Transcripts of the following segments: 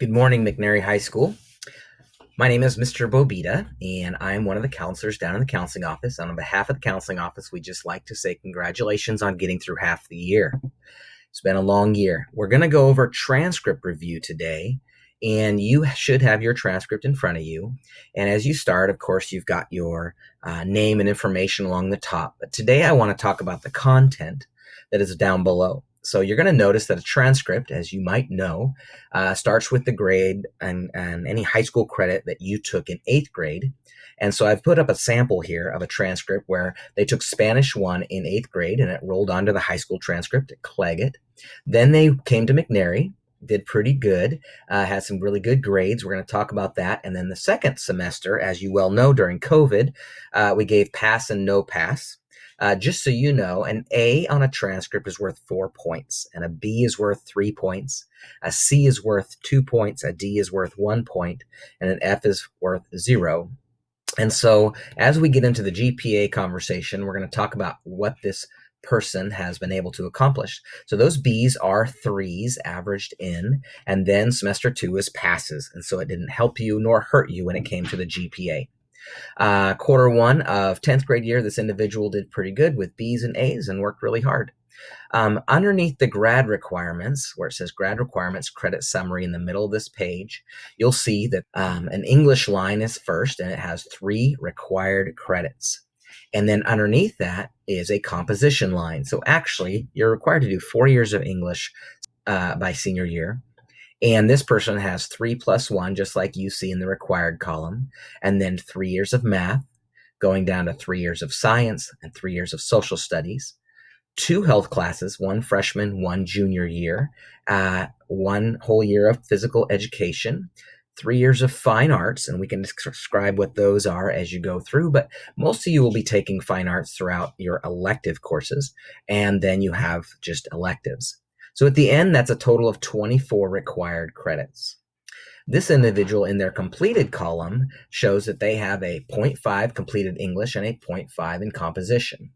Good morning, McNary High School. My name is Mr. Bobita, and I'm one of the counselors down in the counseling office. And on behalf of the counseling office, we just like to say congratulations on getting through half the year. It's been a long year. We're going to go over transcript review today, and you should have your transcript in front of you. And as you start, of course, you've got your name and information along the top. But today I want to talk about the content that is down below. So you're going to notice that a transcript, as you might know, starts with the grade and any high school credit that you took in 8th grade. And so I've put up a sample here of a transcript where they took Spanish 1 in 8th grade, and it rolled onto the high school transcript at Claggett. Then they came to McNary, did pretty good, had some really good grades. We're going to talk about that. And then the second semester, as you well know, during COVID, we gave pass and no pass. Just so you know, an A on a transcript is worth 4 points, and a B is worth 3 points, a C is worth 2 points, a D is worth 1 point, and an F is worth 0. And so as we get into the GPA conversation, we're going to talk about what this person has been able to accomplish. So those B's are 3s averaged in, and then semester 2 is passes. And so it didn't help you nor hurt you when it came to the GPA. Quarter 1 of 10th grade year, this individual did pretty good with B's and A's and worked really hard. Underneath the grad requirements, where it says grad requirements credit summary in the middle of this page, you'll see that an English line is first, and it has 3 required credits. And then underneath that is a composition line. So actually, you're required to do 4 years of English by senior year. And this person has 3 plus 1, just like you see in the required column, and then 3 years of math, going down to 3 years of science and 3 years of social studies, 2 health classes, 1 freshman, 1 junior year, 1 whole year of physical education, 3 years of fine arts, and we can describe what those are as you go through, but most of you will be taking fine arts throughout your elective courses, and then you have just electives. So at the end, that's a total of 24 required credits. This individual in their completed column shows that they have a 0.5 completed English and a 0.5 in composition.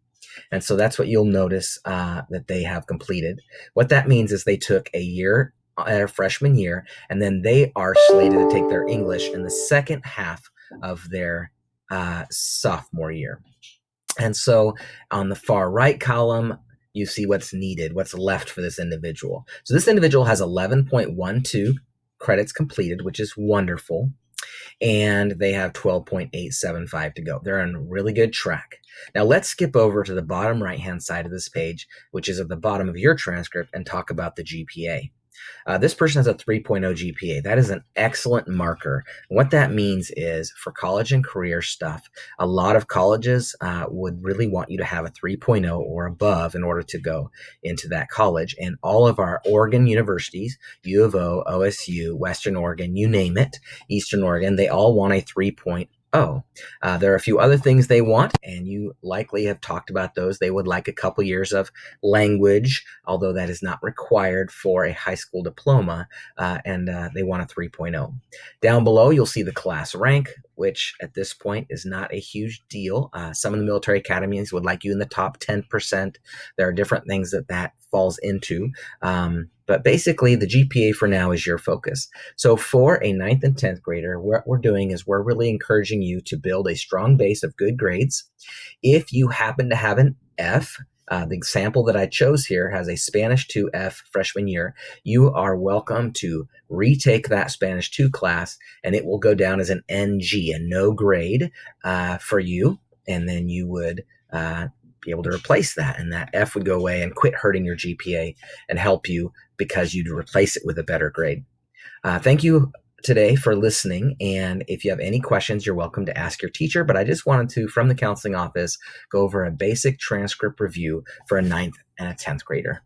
And so that's what you'll notice that they have completed. What that means is they took a year, their freshman year, and then they are slated to take their English in the second half of their sophomore year. And so on the far right column, you see what's needed, what's left for this individual. So this individual has 11.12 credits completed, which is wonderful. And they have 12.875 to go. They're on really good track. Now let's skip over to the bottom right-hand side of this page, which is at the bottom of your transcript, and talk about the GPA. This person has a 3.0 GPA. That is an excellent marker. What that means is for college and career stuff, a lot of colleges would really want you to have a 3.0 or above in order to go into that college. And all of our Oregon universities, U of O, OSU, Western Oregon, you name it, Eastern Oregon, they all want a 3.0. There are a few other things they want, and you likely have talked about those. They would like a couple years of language, although that is not required for a high school diploma, and they want a 3.0. Down below, you'll see the class rank, which at this point is not a huge deal. Some of the military academies would like you in the top 10%. There are different things that falls into. But basically, the GPA for now is your focus. So for a 9th and 10th grader, what we're doing is we're really encouraging you to build a strong base of good grades. If you happen to have an F, the example that I chose here has a Spanish 2 F freshman year, you are welcome to retake that Spanish 2 class, and it will go down as an NG, a no grade for you, and then you would be able to replace that, and that F would go away and quit hurting your GPA and help you because you'd replace it with a better grade. Thank you today for listening, and if you have any questions, you're welcome to ask your teacher, but I just wanted to, from the counseling office, go over a basic transcript review for a 9th and a 10th grader.